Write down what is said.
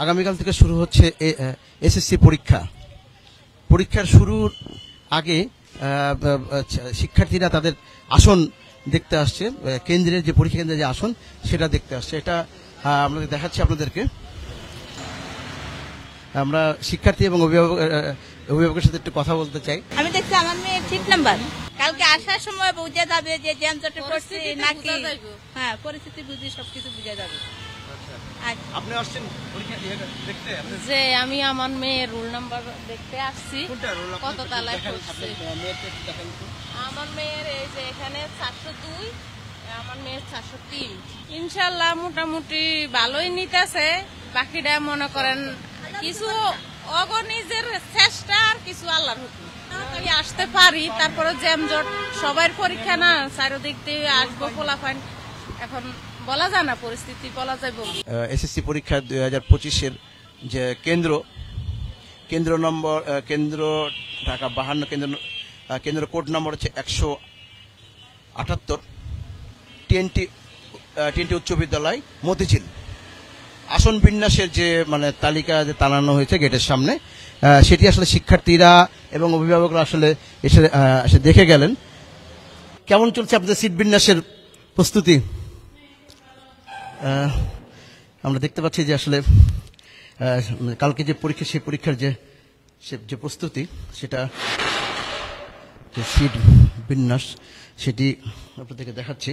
আগামীকাল থেকে শুরু হচ্ছে এসএসসি পরীক্ষার শুরুর আগে শিক্ষার্থীরা তাদের আসন দেখতে আসছে, কেন্দ্রের যে পরীক্ষা কেন্দ্রের যে আসন সেটা দেখতে আসছে। এটা আমরা দেখাচ্ছি আপনাদেরকে। আমরা শিক্ষার্থী এবং অভিভাবকের সাথে একটু কথা বলতে চাই। আমি দেখছি আমার মেয়ে ঠিক নাম্বার, কালকে আসার সময় বুঝে যাবে যে জ্যামজটে পড়ছে নাকি, হ্যাঁ পরিস্থিতি বুঝি সবকিছু বুঝে যাবে। আপনি আসছেন পরীক্ষা দেখতে? যে আমি আমার মেয়ের রোল নাম্বার দেখতে আসছি, কত তালায় পড়ছে। আমার মেয়ের এই যে এখানে 402, আমার মেয়ের 403। ইনশাল্লাহ মোটামুটি ভালোই নিতেছে। বাকিটা মনে করেন কিছু অগণিজের চেষ্টা আর কিছু আল্লাহর হুকুম। আসতে পারি, তারপরে জ্যামজট সবার পরীক্ষা না, চারিদিক দিয়ে আসবো ফলাফল, এখন বলা যায় না, পরিস্থিতি বলা যায়। এসএসসি পরীক্ষা 2025-এর যে কেন্দ্র নম্বর কেন্দ্র ঢাকা 52, কেন্দ্র কোড নম্বর হচ্ছে 178, TNT উচ্চ বিদ্যালয় মতিঝিল। আসন বিন্যাসের যে তালিকা যে টানানো হয়েছে গেটের সামনে, সেটি আসলে শিক্ষার্থীরা এবং অভিভাবকরা আসলে এসে দেখে গেলেন। কেমন চলছে আপনাদের সিট বিন্যাসের প্রস্তুতি? আমরা দেখতে পাচ্ছি যে আসলে কালকে যে পরীক্ষা, সেই পরীক্ষার যে প্রস্তুতি, সেটা যে সিট বিন্যাস সেটি আপনাদেরকে দেখাচ্ছি।